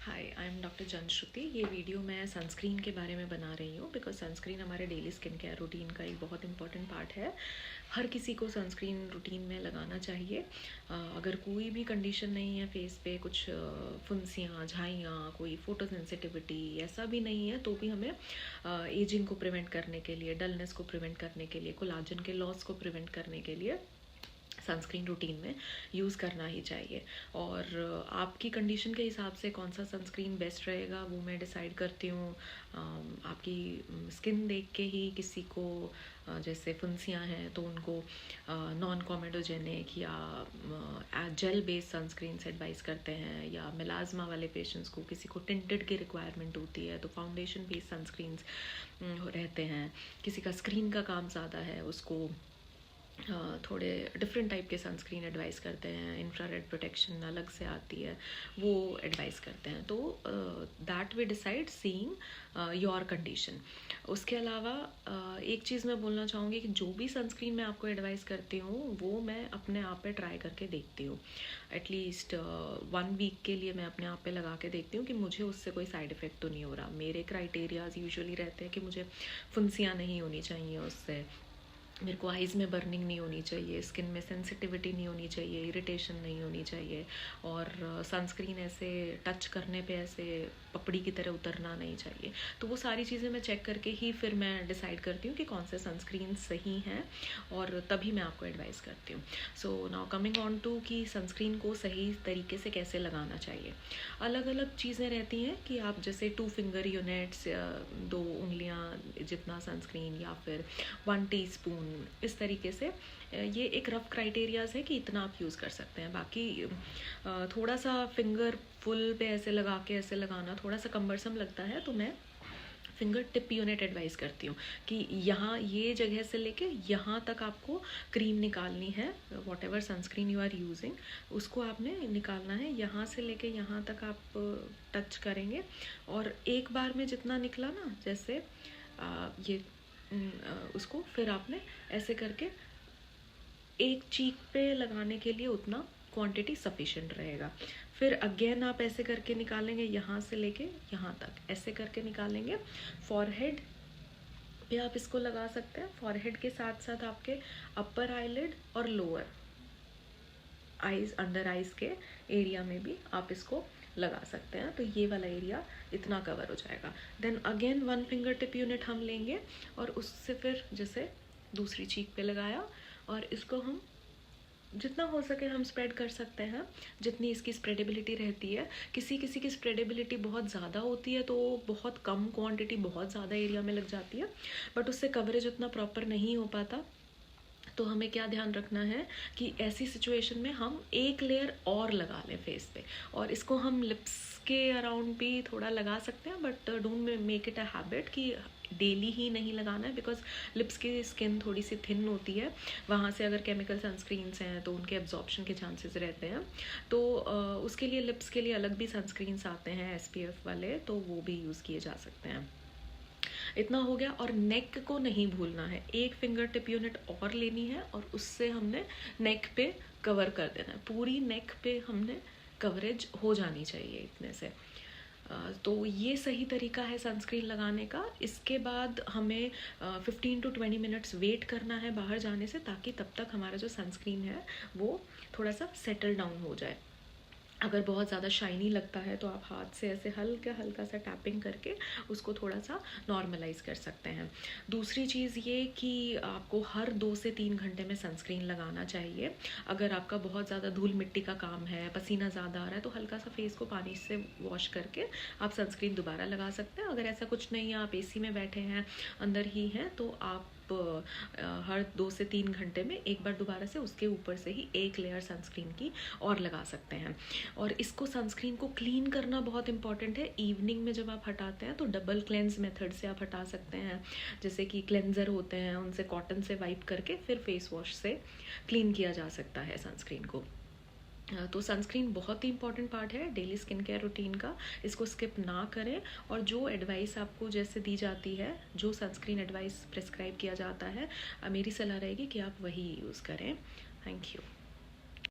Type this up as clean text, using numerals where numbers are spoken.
Hi, I am doctor जनश्रुति। ये video मैं sunscreen के बारे में बना रही हूँ बिकॉज सनस्क्रीन हमारे डेली स्किन केयर रूटीन का एक बहुत इंपॉर्टेंट पार्ट है। हर किसी को सनस्क्रीन रूटीन में लगाना चाहिए। अगर कोई भी कंडीशन नहीं है फेस पे, कुछ फुंसियाँ, झाइयाँ, कोई फोटो सेंसिटिविटी ऐसा भी नहीं है, तो भी हमें एजिंग को प्रिवेंट करने के लिए, डलनेस को प्रिवेंट करने के लिए, कोलाजन के लॉस को प्रिवेंट करने के लिए सनस्क्रीन रूटीन में यूज़ करना ही चाहिए। और आपकी कंडीशन के हिसाब से कौन सा सनस्क्रीन बेस्ट रहेगा वो मैं डिसाइड करती हूँ। आपकी स्किन देख के ही किसी को जैसे फुंसियाँ हैं तो उनको नॉन कॉमेडोजेनिक या जेल बेस्ड सनस्क्रीन से एडवाइस करते हैं, या मिलाजमा वाले पेशेंट्स को किसी को टिंटेड की रिक्वायरमेंट होती है तो फाउंडेशन बेस्ड सनस्क्रीन्स रहते हैं। किसी का स्क्रीन का काम ज़्यादा है उसको थोड़े डिफरेंट टाइप के सनस्क्रीन एडवाइस करते हैं। इंफ्रारेड प्रोटेक्शन अलग से आती है, वो एडवाइस करते हैं। तो that we decide seeing your condition. उसके अलावा एक चीज़ मैं बोलना चाहूँगी कि जो भी सनस्क्रीन मैं आपको एडवाइस करती हूँ वो मैं अपने आप पे ट्राई करके देखती हूँ। एटलीस्ट 1 वीक के लिए मैं अपने आप पे लगा के देखती हूँ कि मुझे उससे कोई साइड इफ़ेक्ट तो नहीं हो रहा। मेरे क्राइटेरियाज यूजुअली रहते हैं कि मुझे फुंसियाँ नहीं होनी चाहिए उससे, मेरे को आइज़ में बर्निंग नहीं होनी चाहिए, स्किन में सेंसिटिविटी नहीं होनी चाहिए, इरिटेशन नहीं होनी चाहिए, और सनस्क्रीन ऐसे टच करने पे ऐसे पपड़ी की तरह उतरना नहीं चाहिए। तो वो सारी चीज़ें मैं चेक करके ही फिर मैं डिसाइड करती हूँ कि कौन से सनस्क्रीन सही हैं, और तभी मैं आपको एडवाइस करती हूँ। So now coming on to कि सनस्क्रीन को सही तरीके से कैसे लगाना चाहिए। अलग अलग चीज़ें रहती हैं कि आप जैसे 2 फिंगर यूनिट्स, 2 उंगलियाँ जितना सनस्क्रीन, या फिर 1 टीस्पून, इस तरीके से ये एक रफ क्राइटेरियाज है कि इतना आप यूज़ कर सकते हैं। बाकी थोड़ा सा फिंगर फुल पे ऐसे लगा के ऐसे लगाना थोड़ा सा कम्बरसम लगता है, तो मैं फिंगर टिप यूनिट एडवाइस करती हूँ कि यहाँ ये जगह से लेके यहाँ तक आपको क्रीम निकालनी है। Whatever sunscreen you are using उसको आपने निकालना है, यहाँ से लेके यहाँ तक आप टच करेंगे। और एक बार में जितना निकला ना, जैसे ये उसको फिर आपने ऐसे करके एक चीक पे लगाने के लिए उतना क्वांटिटी सफिशिएंट रहेगा। फिर अगेन आप ऐसे करके निकालेंगे, यहाँ से लेके यहाँ तक ऐसे करके निकालेंगे। फॉरहेड पे आप इसको लगा सकते हैं। फॉरहेड के साथ साथ आपके अपर आईलिड और लोअर आईज, अंडर आईज के एरिया में भी आप इसको लगा सकते हैं। तो ये वाला एरिया इतना कवर हो जाएगा। Then again 1 finger tip unit हम लेंगे और उससे फिर जैसे दूसरी चीक पे लगाया, और इसको हम जितना हो सके हम स्प्रेड कर सकते हैं, जितनी इसकी स्प्रेडेबिलिटी रहती है। किसी किसी की स्प्रेडेबिलिटी बहुत ज़्यादा होती है तो बहुत कम क्वांटिटी बहुत ज़्यादा एरिया में लग जाती है, बट उससे कवरेज उतना प्रॉपर नहीं हो पाता। तो हमें क्या ध्यान रखना है कि ऐसी सिचुएशन में हम एक लेयर और लगा लें फेस पे, और इसको हम लिप्स के अराउंड भी थोड़ा लगा सकते हैं, but don't make it a habit कि डेली ही नहीं लगाना है, बिकॉज लिप्स की स्किन थोड़ी सी थिन होती है। वहाँ से अगर केमिकल सनस्क्रीन्स हैं तो उनके एब्जॉर्प्शन के चांसेस रहते हैं। तो उसके लिए लिप्स के लिए अलग भी सनस्क्रीन्स आते हैं SPF वाले, तो वो भी यूज़ किए जा सकते हैं। इतना हो गया। और नेक को नहीं भूलना है, एक फिंगर टिप यूनिट और लेनी है और उससे हमने नेक पे कवर कर देना है। पूरी नेक पे हमने कवरेज हो जानी चाहिए इतने से। तो ये सही तरीका है सनस्क्रीन लगाने का। इसके बाद हमें 15 to 20 मिनट्स वेट करना है बाहर जाने से, ताकि तब तक हमारा जो सनस्क्रीन है वो थोड़ा सा सेटल डाउन हो जाए। अगर बहुत ज़्यादा शाइनी लगता है तो आप हाथ से ऐसे हल्का हल्का सा टैपिंग करके उसको थोड़ा सा नॉर्मलाइज कर सकते हैं। दूसरी चीज़ ये कि आपको हर 2 से 3 घंटे में सनस्क्रीन लगाना चाहिए। अगर आपका बहुत ज़्यादा धूल मिट्टी का काम है, पसीना ज़्यादा आ रहा है, तो हल्का सा फेस को पानी से वॉश करके आप सनस्क्रीन दोबारा लगा सकते हैं। अगर ऐसा कुछ नहीं है, आप AC में बैठे हैं, अंदर ही हैं, तो आप हर 2 से 3 घंटे में एक बार दोबारा से उसके ऊपर से ही एक लेयर सनस्क्रीन की और लगा सकते हैं। और इसको सनस्क्रीन को क्लीन करना बहुत इंपॉर्टेंट है। इवनिंग में जब आप हटाते हैं तो डबल क्लेंज मेथड से आप हटा सकते हैं। जैसे कि क्लेंजर होते हैं, उनसे कॉटन से वाइप करके फिर फेस वॉश से क्लीन किया जा सकता है सनस्क्रीन को। तो सनस्क्रीन बहुत ही इंपॉर्टेंट पार्ट है डेली स्किन केयर रूटीन का। इसको स्किप ना करें, और जो एडवाइस आपको जैसे दी जाती है, जो सनस्क्रीन एडवाइस प्रिस्क्राइब किया जाता है, मेरी सलाह रहेगी कि आप वही यूज़ करें। Thank you.